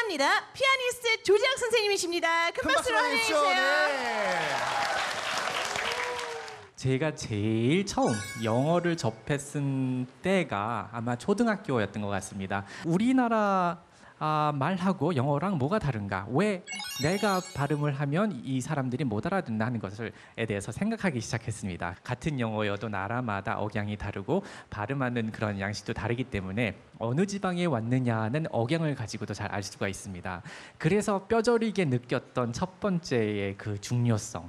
환영합니다. 피아니스트 조지학 선생님이십니다. 큰 박수로 환영해주세요. 네. 제가 제일 처음 영어를 접했은 때가 아마 초등학교였던 것 같습니다. 우리나라 말하고 영어랑 뭐가 다른가? 왜 내가 발음을 하면 이 사람들이 못 알아듣나 하는 것에 대해서 생각하기 시작했습니다. 같은 영어여도 나라마다 억양이 다르고 발음하는 그런 양식도 다르기 때문에 어느 지방에 왔느냐는 억양을 가지고도 잘 알 수가 있습니다. 그래서 뼈저리게 느꼈던 첫 번째의 그 중요성.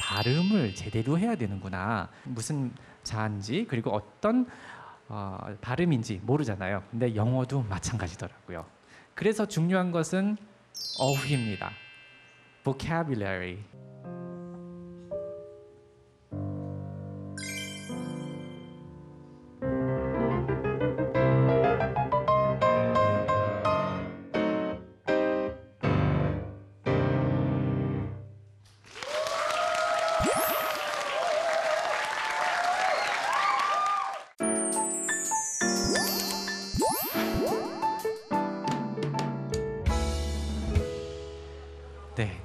발음을 제대로 해야 되는구나. 무슨 자인지 그리고 어떤 발음인지 모르잖아요. 근데 영어도 마찬가지더라고요. 그래서 중요한 것은 어휘입니다. vocabulary. 네.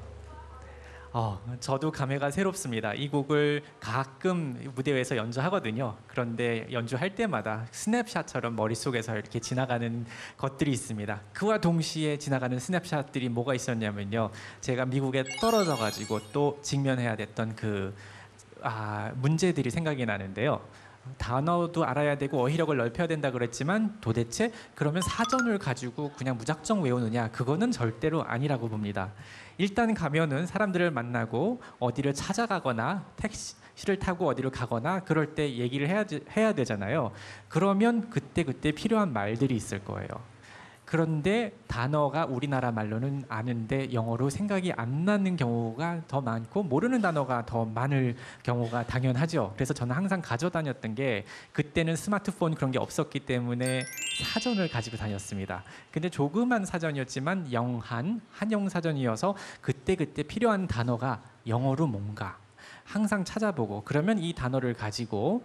저도 감회가 새롭습니다. 이 곡을 가끔 무대에서 연주하거든요. 그런데 연주할 때마다 스냅샷처럼 머릿속에서 이렇게 지나가는 것들이 있습니다. 그와 동시에 지나가는 스냅샷들이 뭐가 있었냐면요. 제가 미국에 떨어져 가지고 또 직면해야 됐던 문제들이 생각이 나는데요. 단어도 알아야 되고 어휘력을 넓혀야 된다 그랬지만 도대체 그러면 사전을 가지고 그냥 무작정 외우느냐? 그거는 절대로 아니라고 봅니다. 일단 가면은 사람들을 만나고 어디를 찾아가거나 택시를 타고 어디를 가거나 그럴 때 얘기를 해야 되잖아요. 그러면 그때 필요한 말들이 있을 거예요. 그런데 단어가 우리나라 말로는 아는데 영어로 생각이 안 나는 경우가 더 많고 모르는 단어가 더 많을 경우가 당연하죠. 그래서 저는 항상 가져다녔던 게 그때는 스마트폰 그런 게 없었기 때문에 사전을 가지고 다녔습니다. 근데 조그만 사전이었지만 한영 사전이어서 그때 필요한 단어가 영어로 뭔가 항상 찾아보고 그러면 이 단어를 가지고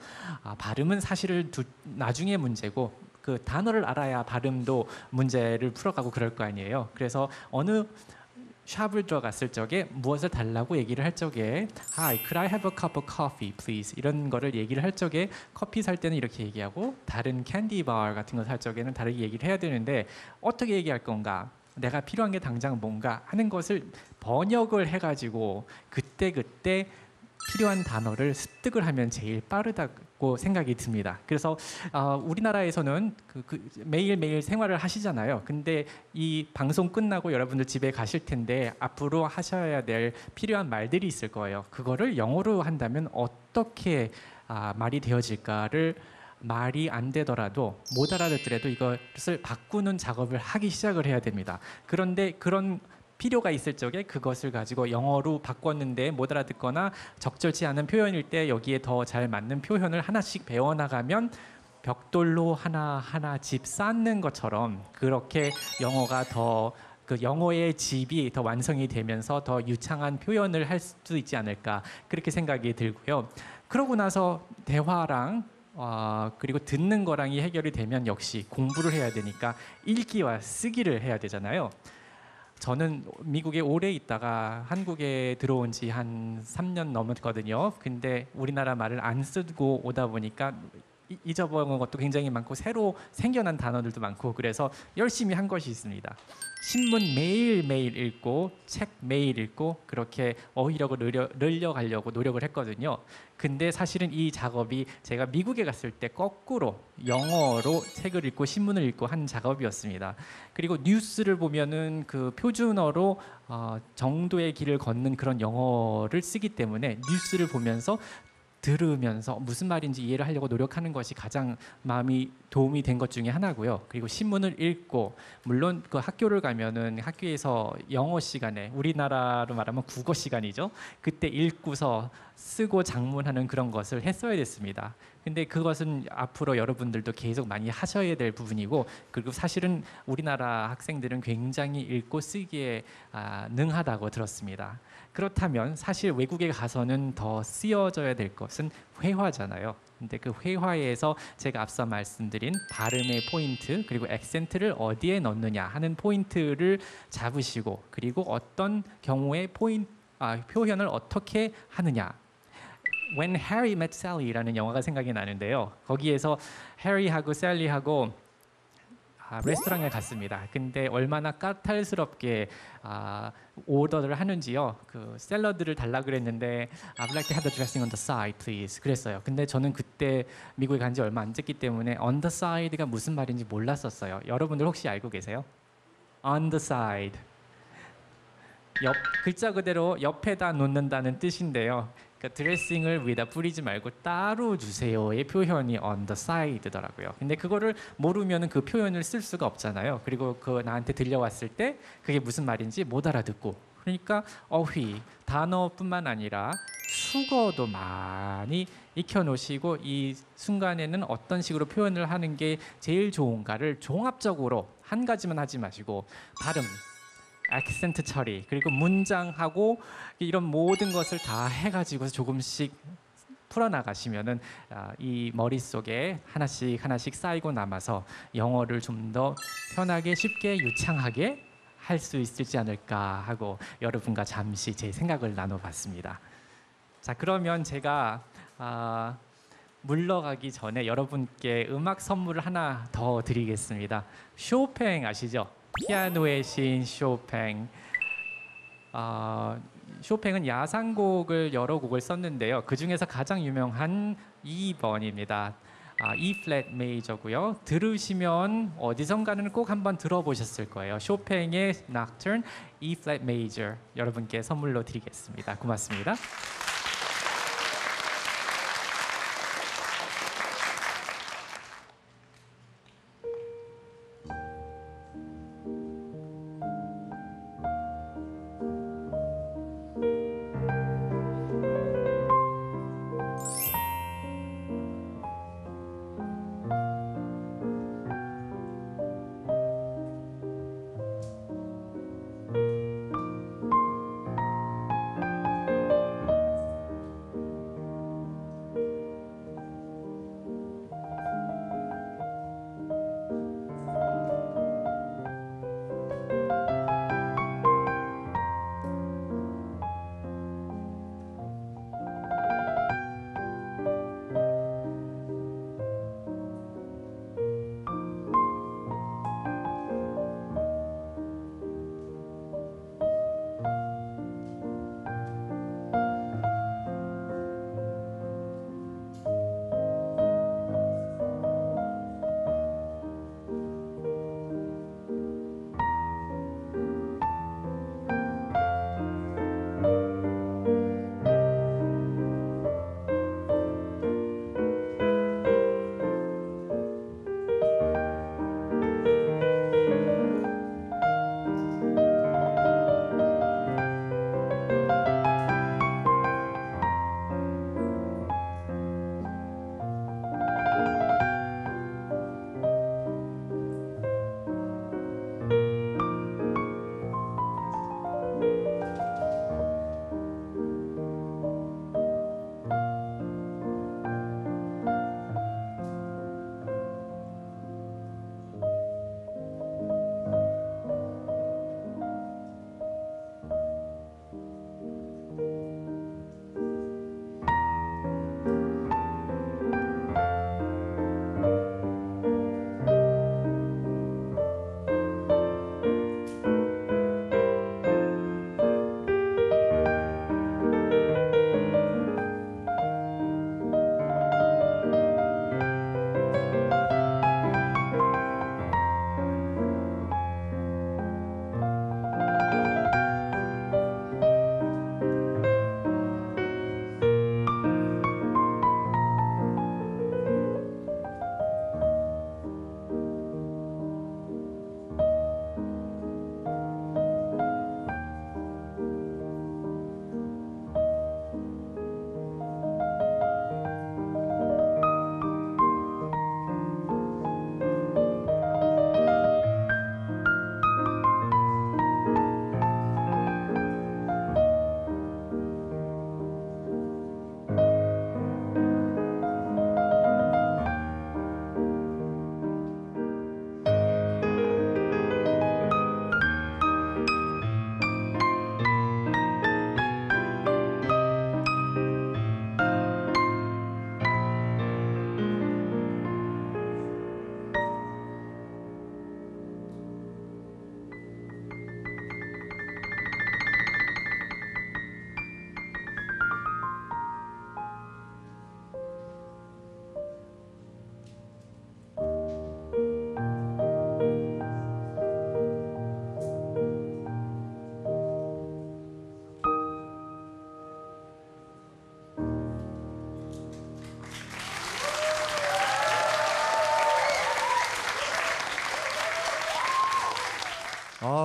발음은 사실은 나중에 문제고 그 단어를 알아야 발음도 문제를 풀어가고 그럴 거 아니에요. 그래서 어느 샵을 들어갔을 적에 무엇을 달라고 얘기를 할 적에 Hi, could I have a cup of coffee, please? 이런 거를 얘기를 할 적에 커피 살 때는 이렇게 얘기하고 다른 캔디 바 같은 거 살 적에는 다르게 얘기를 해야 되는데 어떻게 얘기할 건가? 내가 필요한 게 당장 뭔가 하는 것을 번역을 해가지고 그때 필요한 단어를 습득을 하면 제일 빠르다고 생각이 듭니다. 그래서 우리나라에서는 매일매일 생활을 하시잖아요. 근데 이 방송 끝나고 여러분들 집에 가실 텐데 앞으로 하셔야 될 필요한 말들이 있을 거예요. 그거를 영어로 한다면 어떻게 말이 되어질까를 말이 안 되더라도 못 알아듣더라도 이것을 바꾸는 작업을 하기 시작을 해야 됩니다. 그런데 그런 필요가 있을 적에 그것을 가지고 영어로 바꿨는데 못 알아듣거나 적절치 않은 표현일 때 여기에 더 잘 맞는 표현을 하나씩 배워나가면 벽돌로 하나하나 집 쌓는 것처럼 그렇게 영어가 영어의 집이 더 완성이 되면서 더 유창한 표현을 할 수 있지 않을까 그렇게 생각이 들고요. 그러고 나서 대화랑 그리고 듣는 거랑이 해결이 되면 역시 공부를 해야 되니까 읽기와 쓰기를 해야 되잖아요. 저는 미국에 오래 있다가 한국에 들어온 지 한 3년 넘었거든요. 근데 우리나라 말을 안 쓰고 오다 보니까 잊어버린 것도 굉장히 많고 새로 생겨난 단어들도 많고 그래서 열심히 한 것이 있습니다. 신문 매일매일 읽고 책 매일 읽고 그렇게 어휘력을 늘려가려고 노력을 했거든요. 근데 사실은 이 작업이 제가 미국에 갔을 때 거꾸로 영어로 책을 읽고 신문을 읽고 한 작업이었습니다. 그리고 뉴스를 보면은 그 표준어로 정도의 길을 걷는 그런 영어를 쓰기 때문에 뉴스를 보면서 들으면서 무슨 말인지 이해를 하려고 노력하는 것이 가장 마음이 도움이 된 것 중에 하나고요. 그리고 신문을 읽고 물론 그 학교를 가면은 학교에서 영어 시간에 우리나라로 말하면 국어 시간이죠. 그때 읽고서 쓰고 작문하는 그런 것을 했어야 됐습니다. 근데 그것은 앞으로 여러분들도 계속 많이 하셔야 될 부분이고 그리고 사실은 우리나라 학생들은 굉장히 읽고 쓰기에 능하다고 들었습니다. 그렇다면 사실 외국에 가서는 더 쓰여져야 될 것은 회화잖아요. 근데 그 회화에서 제가 앞서 말씀드린 발음의 포인트 그리고 액센트를 어디에 넣느냐 하는 포인트를 잡으시고 그리고 어떤 경우에 표현을 어떻게 하느냐. When Harry Met Sally라는 영화가 생각이 나는데요. 거기에서 해리하고 셀리하고 레스토랑에 갔습니다. 근데 얼마나 까탈스럽게 오더를 하는지요. 그 샐러드를 달라 그랬는데 I'd like to have the dressing on the side, please. 그랬어요. 근데 저는 그때 미국에 간 지 얼마 안 됐기 때문에 on the side가 무슨 말인지 몰랐었어요. 여러분들 혹시 알고 계세요? On the side. 글자 그대로 옆에다 놓는다는 뜻인데요. 그러니까 드레싱을 위에다 뿌리지 말고 따로 주세요의 표현이 on the side더라고요. 근데 그거를 모르면 그 표현을 쓸 수가 없잖아요. 그리고 그 나한테 들려왔을 때 그게 무슨 말인지 못 알아듣고 그러니까 어휘, 단어뿐만 아니라 수거도 많이 익혀놓으시고 이 순간에는 어떤 식으로 표현을 하는 게 제일 좋은가를 종합적으로 한 가지만 하지 마시고 발음, 액센트 처리 그리고 문장하고 이런 모든 것을 다 해가지고 조금씩 풀어나가시면은 이 머릿속에 하나씩 하나씩 쌓이고 남아서 영어를 좀 더 편하게 쉽게 유창하게 할 수 있지 않을까 하고 여러분과 잠시 제 생각을 나눠봤습니다. 자 그러면 제가 물러가기 전에 여러분께 음악 선물을 하나 더 드리겠습니다. 쇼팽 아시죠? 피아노의 시인 쇼팽. 쇼팽은 야상곡을 여러 곡을 썼는데요. 그 중에서 가장 유명한 2번입니다. E flat major고요. 들으시면 어디선가는 꼭 한번 들어보셨을 거예요. 쇼팽의 Nocturne E flat major 여러분께 선물로 드리겠습니다. 고맙습니다.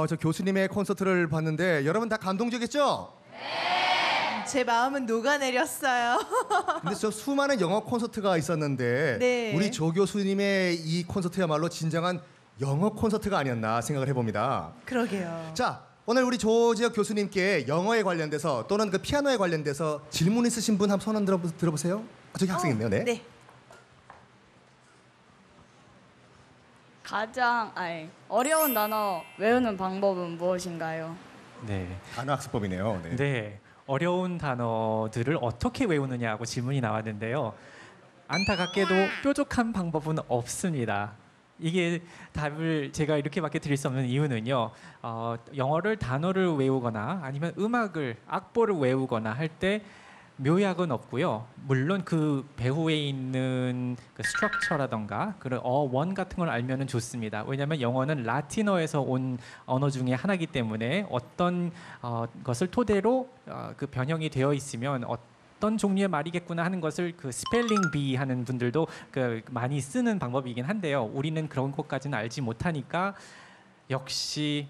저 교수님의 콘서트를 봤는데 여러분 다 감동적이었죠? 제 마음은 녹아내렸어요. 근데 저 수많은 영어 콘서트가 있었는데 네. 우리 조 교수님의 이 콘서트야말로 진정한 영어 콘서트가 아니었나 생각을 해봅니다. 그러게요. 자, 오늘 우리 조지혁 교수님께 영어에 관련돼서 또는 그 피아노에 관련돼서 질문 있으신 분 한번 손 한번 들어보세요. 저기 학생 있네요. 네. 네. 가장 어려운 단어 외우는 방법은 무엇인가요? 네. 단어 학습법이네요. 네. 네, 어려운 단어들을 어떻게 외우느냐고 질문이 나왔는데요. 안타깝게도 뾰족한 방법은 없습니다. 이게 답을 제가 이렇게밖에 드릴 수 없는 이유는요. 영어를 단어를 외우거나 아니면 음악을 악보를 외우거나 할 때 묘약은 없고요. 물론 그 배후에 있는 그 스트럭처라던가 그런 어원 같은 걸 알면은 좋습니다. 왜냐하면 영어는 라틴어에서 온 언어 중에 하나이기 때문에 어떤 것을 토대로 그 변형이 되어 있으면 어떤 종류의 말이겠구나 하는 것을 그 스펠링 비 하는 분들도 그 많이 쓰는 방법이긴 한데요. 우리는 그런 것까지는 알지 못하니까 역시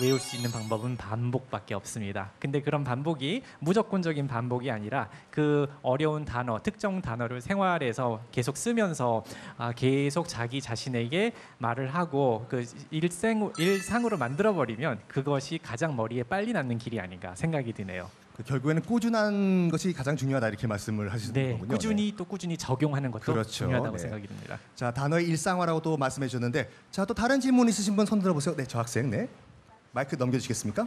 외울 수 있는 방법은 반복밖에 없습니다. 근데 그런 반복이 무조건적인 반복이 아니라 그 어려운 단어, 특정 단어를 생활에서 계속 쓰면서 계속 자기 자신에게 말을 하고 그 일상으로 만들어 버리면 그것이 가장 머리에 빨리 남는 길이 아닌가 생각이 드네요. 결국에는 꾸준한 것이 가장 중요하다 이렇게 말씀을 하시는 네, 거군요. 꾸준히 또 꾸준히 적용하는 것도 그렇죠. 중요하다고 네. 생각이 듭니다. 자, 단어의 일상화라고 또 말씀해 주셨는데 자, 또 다른 질문 있으신 분 손 들어보세요. 네, 저 학생. 네. 마이크 넘겨주시겠습니까?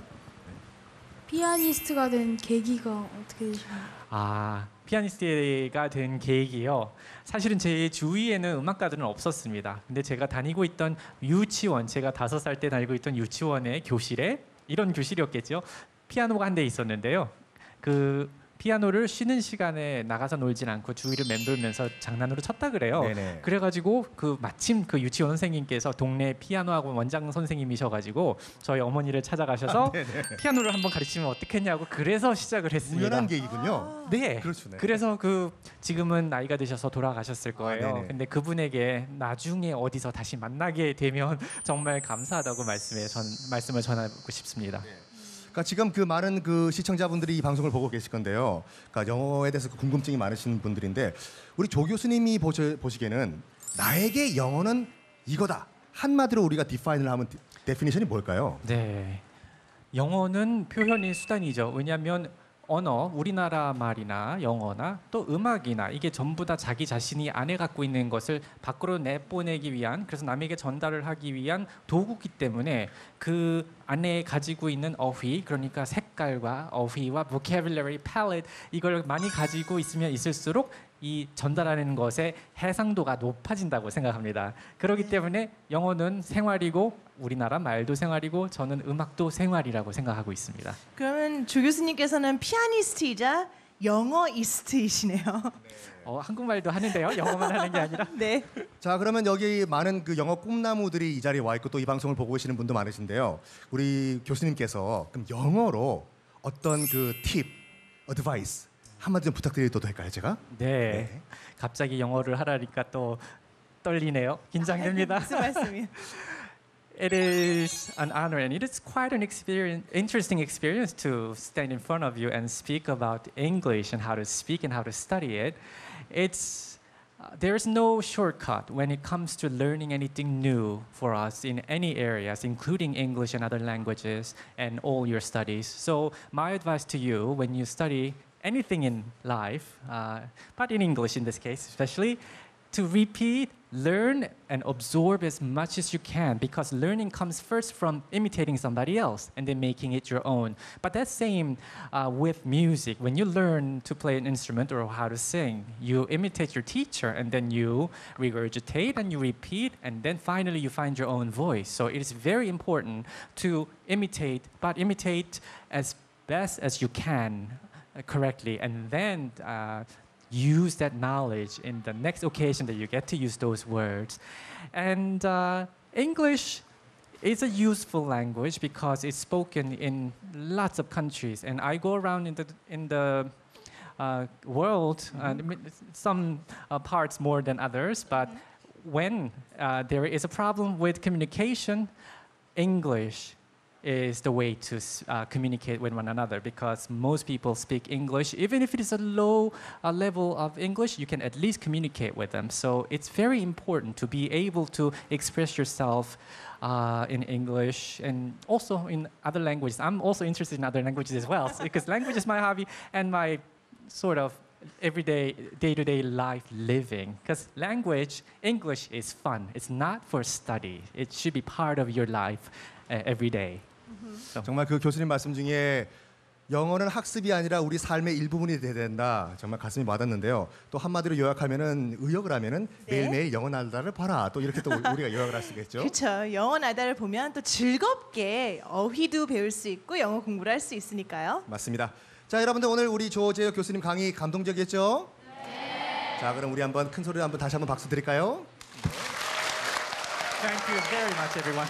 피아니스트가 된 계기가 어떻게 되시나요? 피아니스트가 된 계획이요. 사실은 제 주위에는 음악가들은 없었습니다. 근데 제가 다니고 있던 유치원, 제가 5살 때 다니고 있던 유치원의 교실에 이런 교실이었겠죠. 피아노가 한 대 있었는데요. 그 피아노를 쉬는 시간에 나가서 놀진 않고 주위를 맴돌면서 장난으로 쳤다 그래요. 네네. 그래가지고 그 마침 그 유치원 선생님께서 동네 피아노 학원 원장 선생님이셔가지고 저희 어머니를 찾아가셔서 피아노를 한번 가르치면 어떻겠냐고 그래서 시작을 했습니다. 우연한 계기군요. 네. 그렇죠, 네. 그래서 그 지금은 나이가 드셔서 돌아가셨을 거예요. 네네. 근데 그분에게 나중에 어디서 다시 만나게 되면 정말 감사하다고 말씀을 전하고 싶습니다. 그러니까 지금 그 많은 그 시청자분들이 이 방송을 보고 계실 건데요. 그러니까 영어에 대해서 궁금증이 많으신 분들인데 우리 조 교수님이 보시기에는 나에게 영어는 이거다. 한마디로 우리가 디파인을 하면 데피니션이 뭘까요? 네. 영어는 표현의 수단이죠. 왜냐하면 언어, 우리나라 말이나 영어나 또 음악이나 이게 전부 다 자기 자신이 안에 갖고 있는 것을 밖으로 내보내기 위한, 그래서 남에게 전달을 하기 위한 도구기 때문에 그 안에 가지고 있는 어휘, 그러니까 색깔과 어휘와 vocabulary, palette 이걸 많이 가지고 있으면 있을수록 이 전달하는 것의 해상도가 높아진다고 생각합니다. 그렇기 때문에 영어는 생활이고 우리나라 말도 생활이고 저는 음악도 생활이라고 생각하고 있습니다. 그러면 조 교수님께서는 피아니스트이자 영어이스트이시네요. 한국말도 하는데요. 영어만 하는 게 아니라. 네. 자, 그러면 여기 많은 그 영어 꿈나무들이 이 자리에 와 있고 또 이 방송을 보고 계시는 분도 많으신데요. 우리 교수님께서 그럼 영어로 어떤 그 팁, 어드바이스 한마디 좀 부탁드려도 될까요, 제가? 네. 갑자기 영어를 하라니까 또 떨리네요. 긴장됩니다. 무슨 말씀이요? It is an honor and it is quite an interesting experience to stand in front of you and speak about English and how to speak and how to study it. There's no shortcut when it comes to learning anything new for us in any areas, including English and other languages and all your studies. So my advice to you when you study anything in life, but in English in this case especially, to repeat, learn, and absorb as much as you can, because learning comes first from imitating somebody else and then making it your own. But that same with music. When you learn to play an instrument or how to sing, you imitate your teacher and then you regurgitate and you repeat and then finally you find your own voice. So it is very important to imitate, but imitate as best as you can correctly, and then use that knowledge in the next occasion that you get to use those words. And English is a useful language because it's spoken in lots of countries. And I go around in the world, some parts more than others, but when there is a problem with communication, English is the way to communicate with one another because most people speak English. Even if it is a low level of English, you can at least communicate with them. So it's very important to be able to express yourself in English and also in other languages. I'm also interested in other languages as well because language is my hobby and my sort of everyday, day-to-day life living. Because language, English is fun. It's not for study. It should be part of your life every day. 정말 그 교수님 말씀 중에 영어는 학습이 아니라 우리 삶의 일부분이 돼야 된다. 정말 가슴이 와닿는데요. 또 한마디로 요약하면은 의역을 하면은 네. 매일매일 영어 날다를 봐라. 또 이렇게 또 우리가 요약을 할 수 있겠죠. 그렇죠. 영어 나다를 보면 또 즐겁게 어휘도 배울 수 있고 영어 공부를 할 수 있으니까요. 맞습니다. 자, 여러분들 오늘 우리 조재혁 교수님 강의 감동적이었죠? 네. 자, 그럼 우리 한번 큰 소리로 다시 한번 박수 드릴까요? Thank you very much, everyone.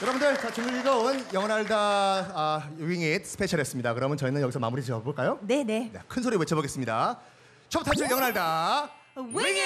여러분들 자, 즐거운 영어를 알다 윙잇 스페셜이었습니다. 그러면 저희는 여기서 마무리 지어볼까요? 네네. 네, 큰 소리 외쳐보겠습니다. 첫 타이틀 영어를 알다 윙잇!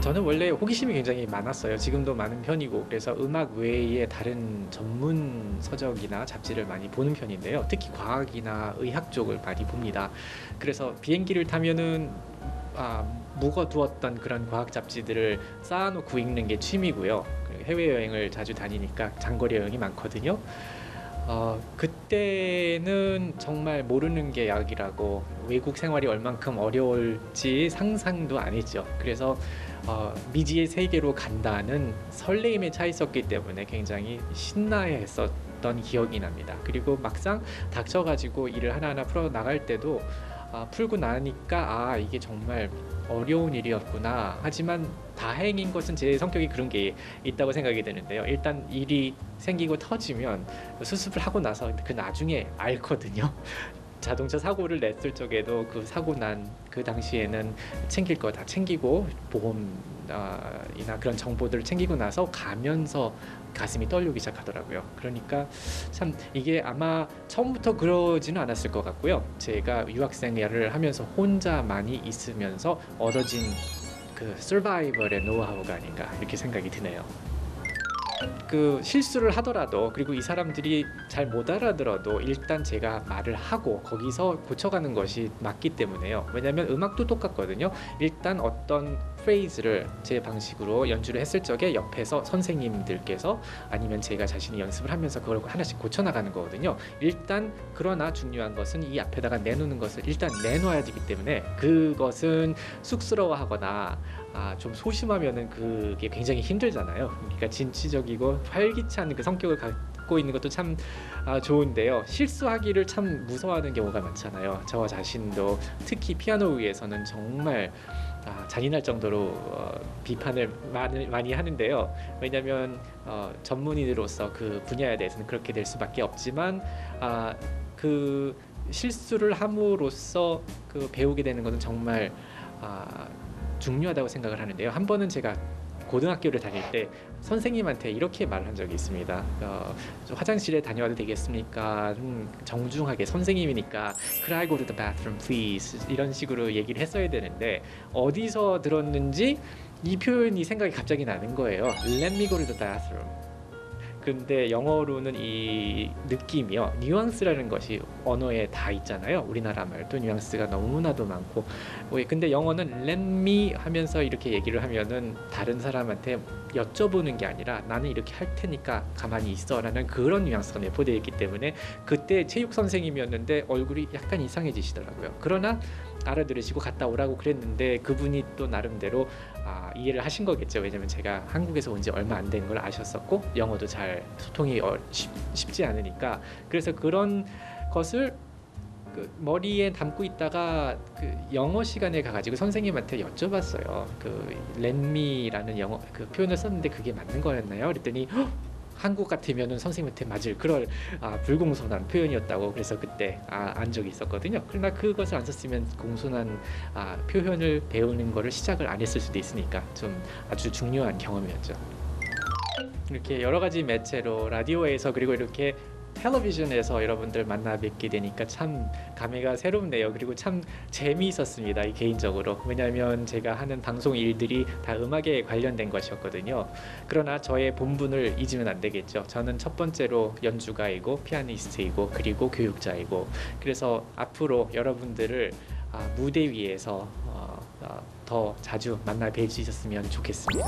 저는 원래 호기심이 굉장히 많았어요. 지금도 많은 편이고 그래서 음악 외에 다른 전문 서적이나 잡지를 많이 보는 편인데요. 특히 과학이나 의학 쪽을 많이 봅니다. 그래서 비행기를 타면은 묵어두었던 그런 과학 잡지들을 쌓아놓고 읽는 게 취미고요. 해외여행을 자주 다니니까 장거리 여행이 많거든요. 그때는 정말 모르는 게 약이라고 외국 생활이 얼만큼 어려울지 상상도 안 했죠. 그래서 미지의 세계로 간다는 설레임에 차 있었기 때문에 굉장히 신나했었던 기억이 납니다. 그리고 막상 닥쳐가지고 일을 하나하나 풀어 나갈 때도 풀고 나니까 이게 정말 어려운 일이었구나. 하지만 다행인 것은 제 성격이 그런 게 있다고 생각이 되는데요. 일단 일이 생기고 터지면 수습을 하고 나서 그 나중에 알거든요. 자동차 사고를 냈을 적에도 그 사고 난 그 당시에는 챙길 거 다 챙기고 보험이나 그런 정보들을 챙기고 나서 가면서 가슴이 떨리기 시작하더라고요. 그러니까 참 이게 아마 처음부터 그러지는 않았을 것 같고요. 제가 유학생활을 하면서 혼자만이 있으면서 얻어진 그 서바이벌의 노하우가 아닌가 이렇게 생각이 드네요. 그 실수를 하더라도 그리고 이 사람들이 잘 못 알아들어도 일단 제가 말을 하고 거기서 고쳐가는 것이 맞기 때문에요. 왜냐하면 음악도 똑같거든요. 일단 어떤 프레이즈를 제 방식으로 연주를 했을 적에 옆에서 선생님들께서 아니면 제가 자신이 연습을 하면서 그걸 하나씩 고쳐나가는 거거든요. 일단 그러나 중요한 것은 이 앞에다가 내놓는 것을 일단 내놔야 되기 때문에 그것은 쑥스러워하거나 좀 소심하면은 그게 굉장히 힘들잖아요. 그러니까 진취적이고 활기찬 그 성격을 갖고 있는 것도 참 좋은데요. 실수하기를 참 무서워하는 경우가 많잖아요. 저 자신도 특히 피아노 위에서는 정말 잔인할 정도로 비판을 많이 하는데요. 왜냐하면 전문인으로서 그 분야에 대해서는 그렇게 될 수밖에 없지만 그 실수를 함으로써 그 배우게 되는 것은 정말 중요하다고 생각을 하는데요. 한 번은 제가 고등학교를 다닐 때 선생님한테 이렇게 말을 한 적이 있습니다. 화장실에 다녀와도 되겠습니까? 정중하게 선생님이니까 Could I go to the bathroom please? 이런 식으로 얘기를 했어야 되는데 어디서 들었는지 이 표현이 생각이 갑자기 나는 거예요. Let me go to the bathroom. 근데 영어로는 이 느낌이요, 뉘앙스라는 것이 언어에 다 있잖아요. 우리나라 말도 뉘앙스가 너무나도 많고, 근데 영어는 let me 하면서 이렇게 얘기를 하면은 다른 사람한테 여쭤보는 게 아니라 나는 이렇게 할 테니까 가만히 있어라는 그런 뉘앙스가 내포되어 있기 때문에 그때 체육 선생님이었는데 얼굴이 약간 이상해지시더라고요. 그러나 알아들으시고 갔다 오라고 그랬는데 그분이 또 나름대로 이해를 하신 거겠죠. 왜냐면 제가 한국에서 온 지 얼마 안 된 걸 아셨었고 영어도 잘 소통이 쉽지 않으니까. 그래서 그런 것을 그 머리에 담고 있다가 그 영어 시간에 가가지고 선생님한테 여쭤봤어요. 그 let me라는 영어 그 표현을 썼는데 그게 맞는 거였나요? 그랬더니 한국 같으면은 선생님한테 맞을 그럴 불공손한 표현이었다고. 그래서 그때 안 적이 있었거든요. 그러나 그것을 안 썼으면 공손한 표현을 배우는 거를 시작을 안 했을 수도 있으니까 좀 아주 중요한 경험이었죠. 이렇게 여러 가지 매체로 라디오에서 그리고 이렇게 텔레비전에서 여러분들 만나 뵙게 되니까 참 감회가 새롭네요. 그리고 참 재미있었습니다. 개인적으로. 왜냐하면 제가 하는 방송 일들이 다 음악에 관련된 것이었거든요. 그러나 저의 본분을 잊으면 안 되겠죠. 저는 첫 번째로 연주가이고 피아니스트이고 그리고 교육자이고, 그래서 앞으로 여러분들을 무대 위에서 더 자주 만나 뵐 수 있었으면 좋겠습니다.